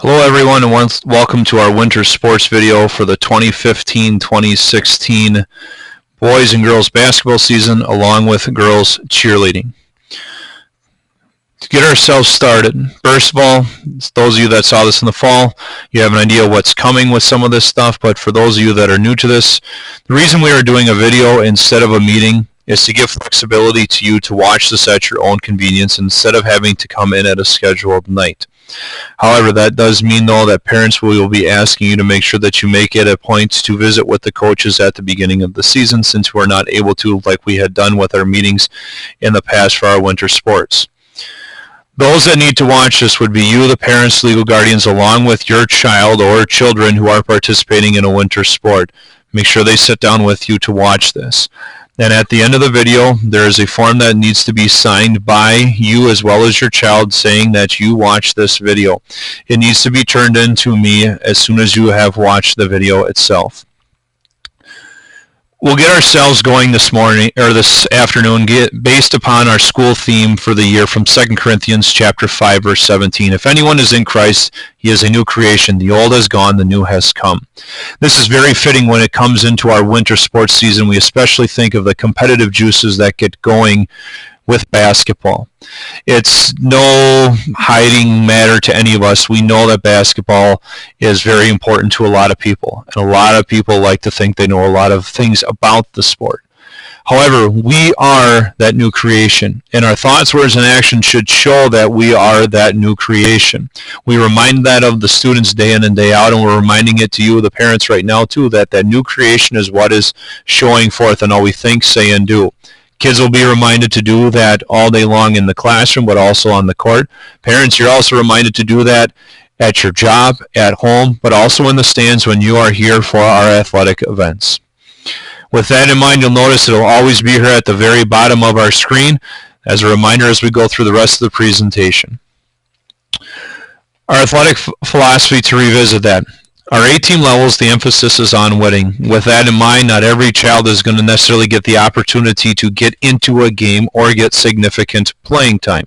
Hello everyone and welcome to our winter sports video for the 2015-2016 boys and girls basketball season along with girls cheerleading. To get ourselves started, first of all, those of you that saw this in the fall, you have an idea what's coming with some of this stuff, but for those of you that are new to this, the reason we are doing a video instead of a meeting is to give flexibility to you to watch this at your own convenience instead of having to come in at a scheduled night. However, that does mean, though, that parents will be asking you to make sure that you make it a point to visit with the coaches at the beginning of the season, since we're not able to, like we had done with our meetings in the past for our winter sports. Those that need to watch this would be you, the parents, legal guardians, along with your child or children who are participating in a winter sport. Make sure they sit down with you to watch this. And at the end of the video, there is a form that needs to be signed by you as well as your child saying that you watched this video. It needs to be turned in to me as soon as you have watched the video itself. We'll get ourselves going this morning or this afternoon based upon our school theme for the year from 2 Corinthians chapter 5 verse 17. If anyone is in Christ, he is a new creation. The old has gone, the new has come. This is very fitting when it comes into our winter sports season. We especially think of the competitive juices that get going with basketball. It's no hiding matter to any of us. We know that basketball is very important to a lot of people, and a lot of people like to think they know a lot of things about the sport. However, we are that new creation, and our thoughts, words, and actions should show that we are that new creation. We remind that of the students day in and day out, and we're reminding it to you, the parents, right now too, that that new creation is what is showing forth in all we think, say, and do. Kids will be reminded to do that all day long in the classroom, but also on the court. Parents, you're also reminded to do that at your job, at home, but also in the stands when you are here for our athletic events. With that in mind, you'll notice it'll always be here at the very bottom of our screen as a reminder as we go through the rest of the presentation. Our athletic philosophy, to revisit that. Our 8-team levels, the emphasis is on winning. With that in mind, not every child is going to necessarily get the opportunity to get into a game or get significant playing time.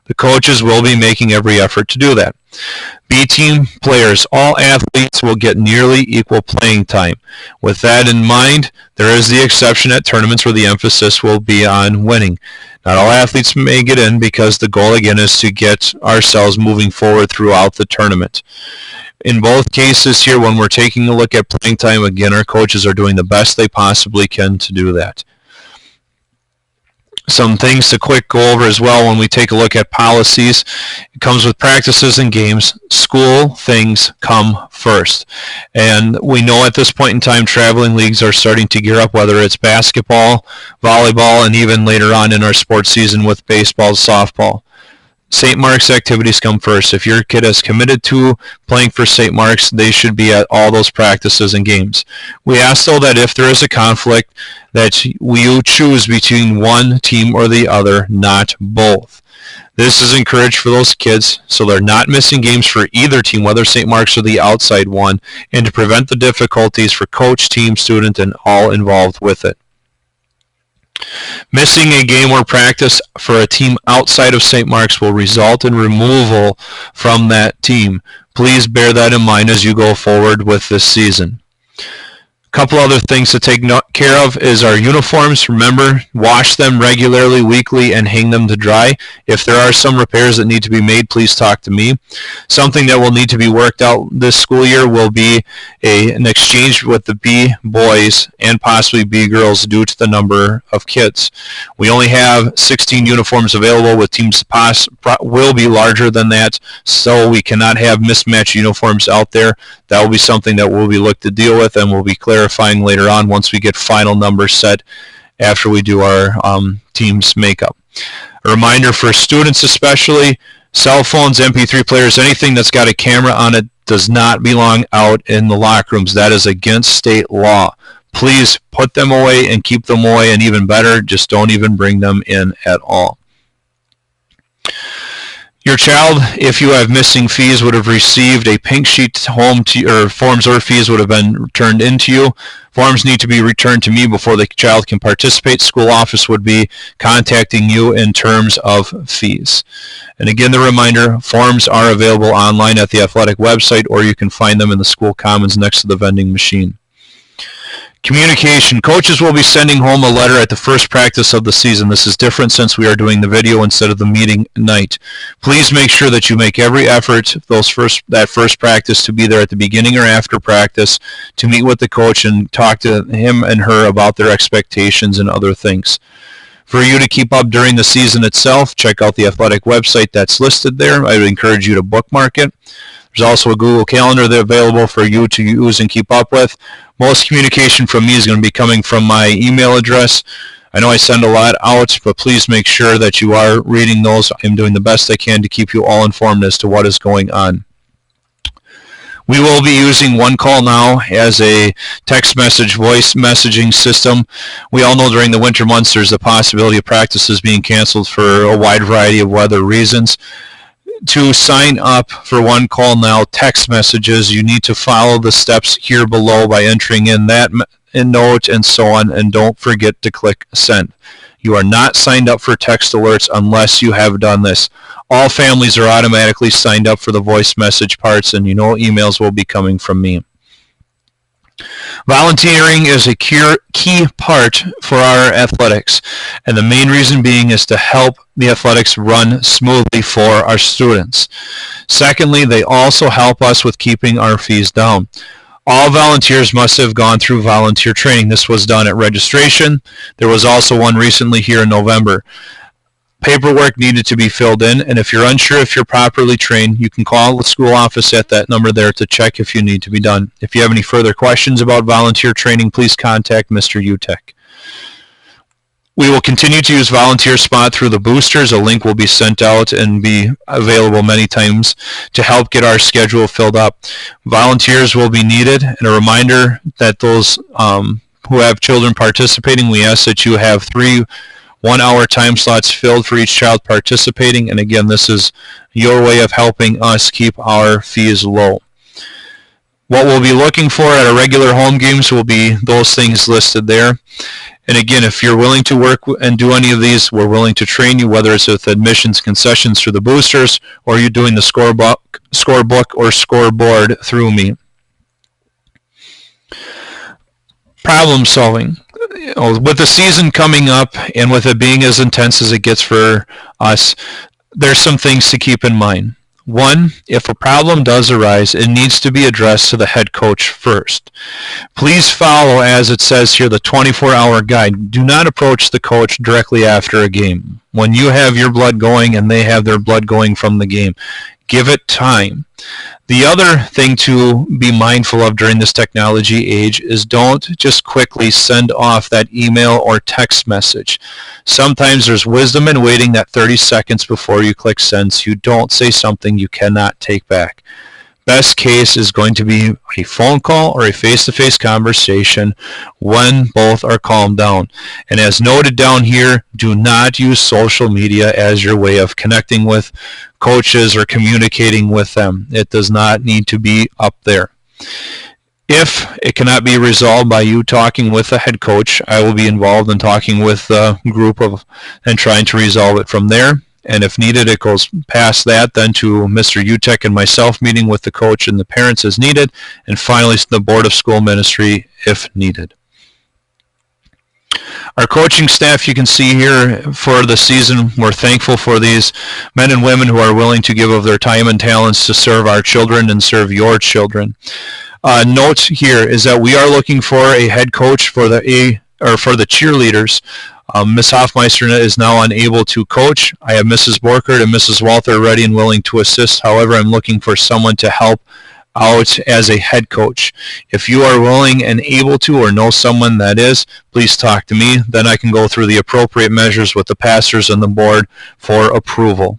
The coaches will be making every effort to do that. B-team players, all athletes will get nearly equal playing time. With that in mind, there is the exception at tournaments where the emphasis will be on winning. Not all athletes may get in because the goal again is to get ourselves moving forward throughout the tournament. In both cases here, when we're taking a look at playing time, again, our coaches are doing the best they possibly can to do that. Some things to quick go over as well when we take a look at policies. It comes with practices and games. School things come first. And we know at this point in time, traveling leagues are starting to gear up, whether it's basketball, volleyball, and even later on in our sports season with baseball, softball. St. Mark's activities come first. If your kid is committed to playing for St. Mark's, they should be at all those practices and games. We ask, though, that if there is a conflict, that you choose between one team or the other, not both. This is encouraged for those kids, so they're not missing games for either team, whether St. Mark's or the outside one, and to prevent the difficulties for coach, team, student, and all involved with it. Missing a game or practice for a team outside of St. Mark's will result in removal from that team. Please bear that in mind as you go forward with this season. A couple other things to take care of is our uniforms. Remember, wash them regularly, weekly, and hang them to dry. If there are some repairs that need to be made, please talk to me. Something that will need to be worked out this school year will be an exchange with the B boys and possibly B girls due to the number of kids. We only have 16 uniforms available, with teams will be larger than that, so we cannot have mismatched uniforms out there. That will be something that we'll be looked to deal with, and we'll be clarifying later on once we get final numbers set after we do our team's makeup. A reminder for students especially, cell phones, MP3 players, anything that's got a camera on it does not belong out in the locker rooms. That is against state law. Please put them away and keep them away, and even better, just don't even bring them in at all. Your child, if you have missing fees, would have received a pink sheet home to, or forms or fees would have been turned into you. Forms need to be returned to me before the child can participate. School office would be contacting you in terms of fees. And again, the reminder, forms are available online at the athletic website, or you can find them in the school commons next to the vending machine. Communication. Coaches will be sending home a letter at the first practice of the season. This is different since we are doing the video instead of the meeting night. Please make sure that you make every effort that first practice to be there at the beginning or after practice to meet with the coach and talk to him and her about their expectations and other things. For you to keep up during the season itself, check out the athletic website that's listed there. I would encourage you to bookmark it. There's also a Google Calendar that's available for you to use and keep up with. Most communication from me is going to be coming from my email address. I know I send a lot out, but please make sure that you are reading those. I'm doing the best I can to keep you all informed as to what is going on. We will be using One Call Now as a text message voice messaging system. We all know during the winter months there's a possibility of practices being canceled for a wide variety of weather reasons. To sign up for One Call Now text messages, you need to follow the steps here below by entering in that note and so on, and don't forget to click send. You are not signed up for text alerts unless you have done this. All families are automatically signed up for the voice message parts, and you know emails will be coming from me. Volunteering is a key part for our athletics, and the main reason being is to help the athletics run smoothly for our students. Secondly, they also help us with keeping our fees down. All volunteers must have gone through volunteer training. This was done at registration. There was also one recently here in November. Paperwork needed to be filled in, and if you're unsure if you're properly trained, you can call the school office at that number there to check if you need to be done. If you have any further questions about volunteer training, please contact Mr. Utek. We will continue to use volunteer spot through the boosters. A link will be sent out and be available many times to help get our schedule filled up. Volunteers will be needed, and a reminder that those who have children participating, we ask that you have 3 1-hour time slots filled for each child participating, and again, this is your way of helping us keep our fees low. What we'll be looking for at our regular home games will be those things listed there. And again, if you're willing to work and do any of these, we're willing to train you, whether it's with admissions concessions through the boosters or you're doing the scorebook or scoreboard through me. Problem solving. With the season coming up and with it being as intense as it gets for us, there's some things to keep in mind. One, if a problem does arise, it needs to be addressed to the head coach first. Please follow, as it says here, the 24-hour guide. Do not approach the coach directly after a game. When you have your blood going and they have their blood going from the game, give it time. The other thing to be mindful of during this technology age is don't just quickly send off that email or text message. Sometimes there's wisdom in waiting that 30 seconds before you click send so you don't say something you cannot take back. Best case is going to be a phone call or a face-to-face conversation when both are calmed down. And as noted down here, do not use social media as your way of connecting with coaches or communicating with them. It does not need to be up there. If it cannot be resolved by you talking with the head coach, I will be involved in talking with the group and trying to resolve it from there. And if needed, it goes past that, then to Mr. Utek and myself meeting with the coach and the parents as needed, and finally the Board of School Ministry if needed. Our coaching staff, you can see here for the season, we're thankful for these men and women who are willing to give of their time and talents to serve our children and serve your children. Note here is that we are looking for a head coach for the cheerleaders. Ms. Hoffmeister is now unable to coach. I have Mrs. Borkert and Mrs. Walther ready and willing to assist. However, I'm looking for someone to help out as a head coach. If you are willing and able to or know someone that is, please talk to me. Then I can go through the appropriate measures with the pastors and the board for approval.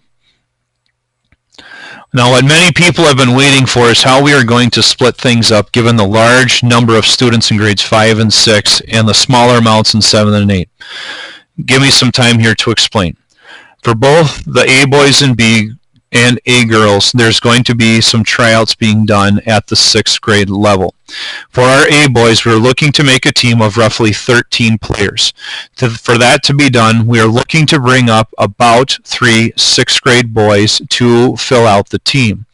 Now, what many people have been waiting for is how we are going to split things up given the large number of students in grades 5 and 6 and the smaller amounts in 7 and 8. Give me some time here to explain. For both the A boys and B and A girls, there's going to be some tryouts being done at the 6th grade level. For our A boys, we're looking to make a team of roughly 13 players. For that to be done, we are looking to bring up about 3 6th grade boys to fill out the team.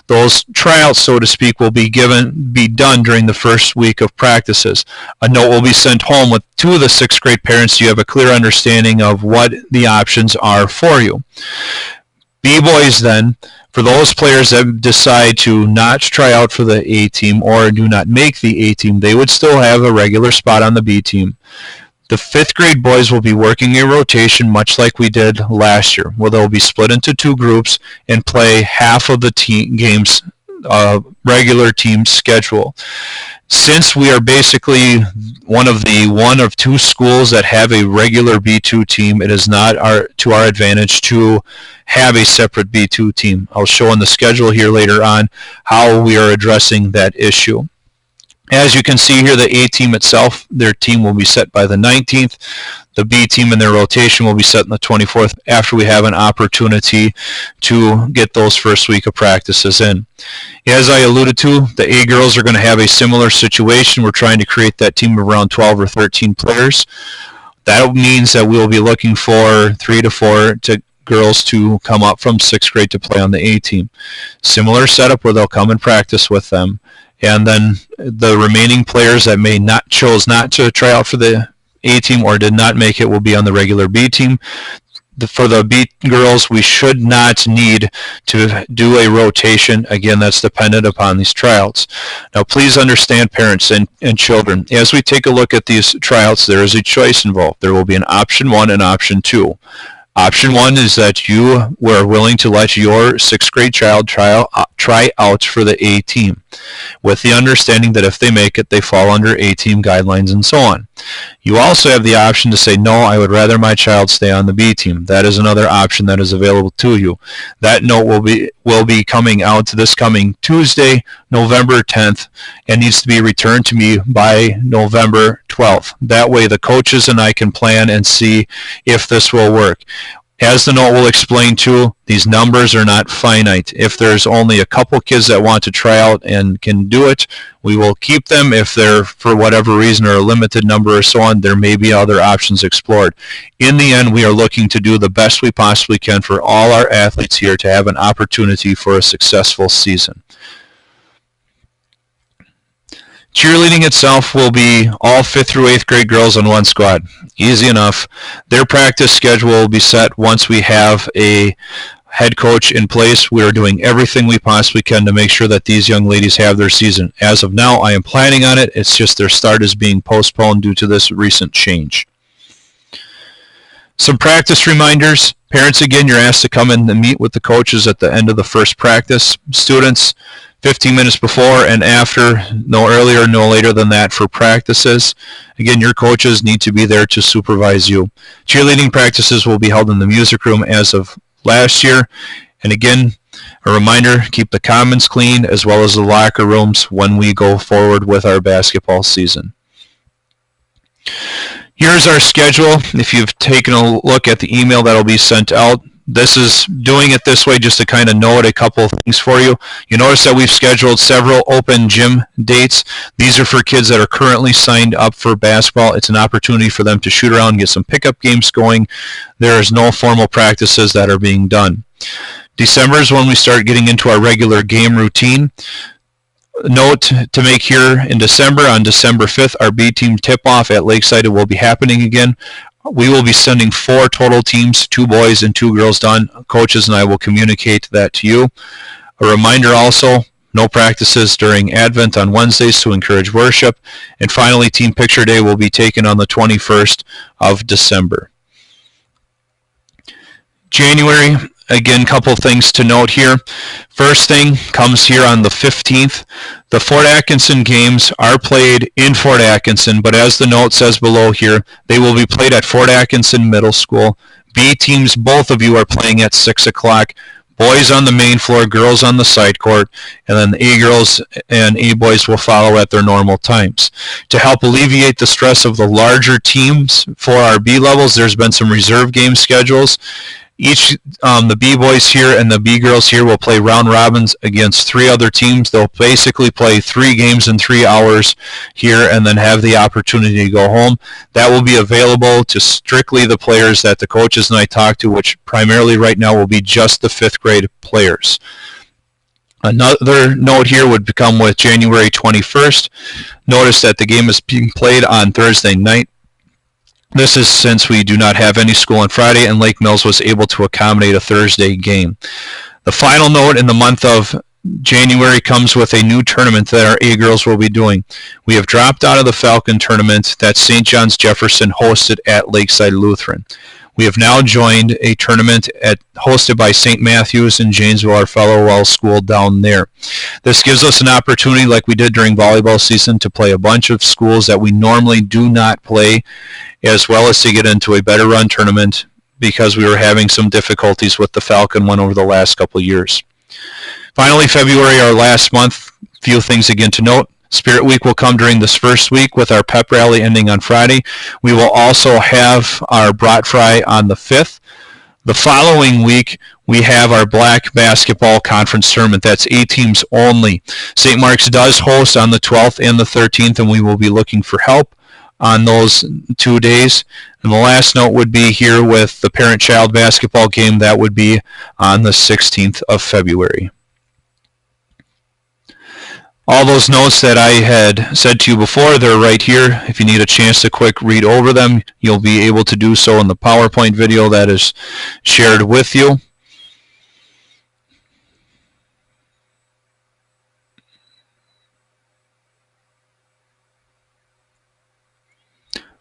Those tryouts, so to speak, will be done during the first week of practices. A note will be sent home with 2 of the 6th grade parents so you have a clear understanding of what the options are for you. B boys then, for those players that decide to not try out for the A team or do not make the A team, they would still have a regular spot on the B team. The 5th grade boys will be working a rotation much like we did last year, where they'll be split into 2 groups and play half of the game's regular team schedule. Since we are basically one of 2 schools that have a regular B2 team, it is not to our advantage to have a separate B2 team. I'll show on the schedule here later on how we are addressing that issue. As you can see here, the A team itself, their team will be set by the 19th. The B team and their rotation will be set on the 24th after we have an opportunity to get those first week of practices in. As I alluded to, the A girls are going to have a similar situation. We're trying to create that team of around 12 or 13 players. That means that we will be looking for 3 to 4 girls to come up from 6th grade to play on the A team. Similar setup where they'll come and practice with them. And then the remaining players that chose not to try out for the A team or did not make it will be on the regular B team. For the B girls, we should not need to do a rotation. Again, that's dependent upon these tryouts. Now, please understand, parents and children, as we take a look at these tryouts, there is a choice involved. There will be an option 1 and option 2. Option 1 is that you were willing to let your 6th grade child try out for the A team, with the understanding that if they make it, they fall under A team guidelines and so on. You also have the option to say, no, I would rather my child stay on the B team. That is another option that is available to you. That note will be coming out this coming Tuesday, November 10th, and needs to be returned to me by November 12th. That way the coaches and I can plan and see if this will work. As the note will explain too, these numbers are not finite. If there's only a couple kids that want to try out and can do it, we will keep them. If they're, for whatever reason, or a limited number or so on, there may be other options explored. In the end, we are looking to do the best we possibly can for all our athletes here to have an opportunity for a successful season. Cheerleading itself will be all 5th through 8th grade girls on one squad. Easy enough. Their practice schedule will be set once we have a head coach in place. We are doing everything we possibly can to make sure that these young ladies have their season. As of now, I am planning on it. It's just their start is being postponed due to this recent change. Some practice reminders. Parents, again, you're asked to come in and meet with the coaches at the end of the first practice. Students, 15 minutes before and after, no earlier, no later than that for practices. Again, your coaches need to be there to supervise you. Cheerleading practices will be held in the music room as of last year. And again, a reminder, keep the commons clean as well as the locker rooms when we go forward with our basketball season. Here's our schedule. If you've taken a look at the email that will be sent out, this is doing it this way just to kind of note a couple of things for you. You notice that we've scheduled several open gym dates. These are for kids that are currently signed up for basketball. It's an opportunity for them to shoot around and get some pickup games going. There is no formal practices that are being done. December is when we start getting into our regular game routine. Note to make here in December, on December 5th, our B team tip-off at Lakeside will be happening again. We will be sending 4 total teams, 2 boys and 2 girls done. Coaches and I will communicate that to you. A reminder also, no practices during Advent on Wednesdays to encourage worship. And finally, Team Picture Day will be taken on the 21st of December. January, again, couple things to note here. First thing comes here on the 15th. The Fort Atkinson games are played in Fort Atkinson, but as the note says below here, they will be played at Fort Atkinson Middle School. B teams, both of you are playing at 6 o'clock. Boys on the main floor, girls on the side court, and then the A girls and A boys will follow at their normal times. To help alleviate the stress of the larger teams for our B levels, there's been some reserve game schedules. The B-boys here and the B-girls here will play round robins against 3 other teams. They'll basically play 3 games in 3 hours here and then have the opportunity to go home. That will be available to strictly the players that the coaches and I talk to, which primarily right now will be just the 5th grade players. Another note here would become with January 21st. Notice that the game is being played on Thursday night. This is since we do not have any school on Friday and Lake Mills was able to accommodate a Thursday game. The final note in the month of January comes with a new tournament that our A-girls will be doing. We have dropped out of the Falcon tournament that St. John's Jefferson hosted at Lakeside Lutheran. We have now joined a tournament hosted by St. Matthew's in Janesville, our fellow Wells school down there. This gives us an opportunity, like we did during volleyball season, to play a bunch of schools that we normally do not play, as well as to get into a better run tournament because we were having some difficulties with the Falcon one over the last couple of years. Finally, February, our last month, few things again to note. Spirit Week will come during this first week with our pep rally ending on Friday. We will also have our Brat Fry on the 5th. The following week, we have our Black Basketball Conference Tournament. That's 8 teams only. St. Mark's does host on the 12th and the 13th, and we will be looking for help on those 2 days. And the last note would be here with the parent-child basketball game. That would be on the 16th of February. All those notes that I had said to you before, they're right here. If you need a chance to quick read over them, you'll be able to do so in the PowerPoint video that is shared with you.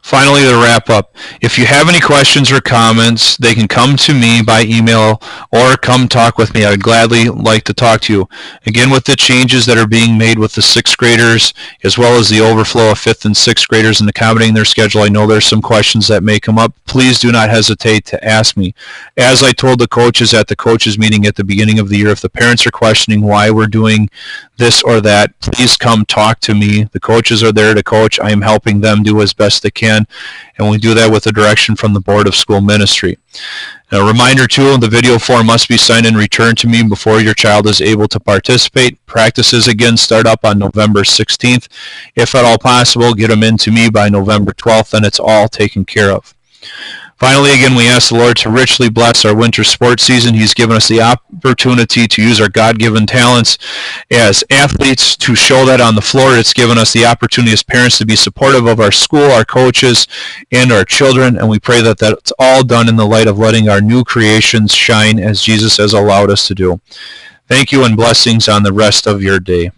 Finally, the wrap up. If you have any questions or comments, they can come to me by email or come talk with me. I would gladly like to talk to you. Again, with the changes that are being made with the 6th graders, as well as the overflow of 5th and 6th graders and accommodating their schedule, I know there's some questions that may come up. Please do not hesitate to ask me. As I told the coaches at the coaches meeting at the beginning of the year, if the parents are questioning why we're doing this or that, please come talk to me. The coaches are there to coach. I am helping them do as best they can, and we do that with the direction from the Board of School Ministry. Now, a reminder too, the video form must be signed and returned to me before your child is able to participate. Practices again start up on November 16th. If at all possible, get them in to me by November 12th, and it's all taken care of. Finally, again, we ask the Lord to richly bless our winter sports season. He's given us the opportunity to use our God-given talents as athletes to show that on the floor. It's given us the opportunity as parents to be supportive of our school, our coaches, and our children. And we pray that that's all done in the light of letting our new creations shine as Jesus has allowed us to do. Thank you and blessings on the rest of your day.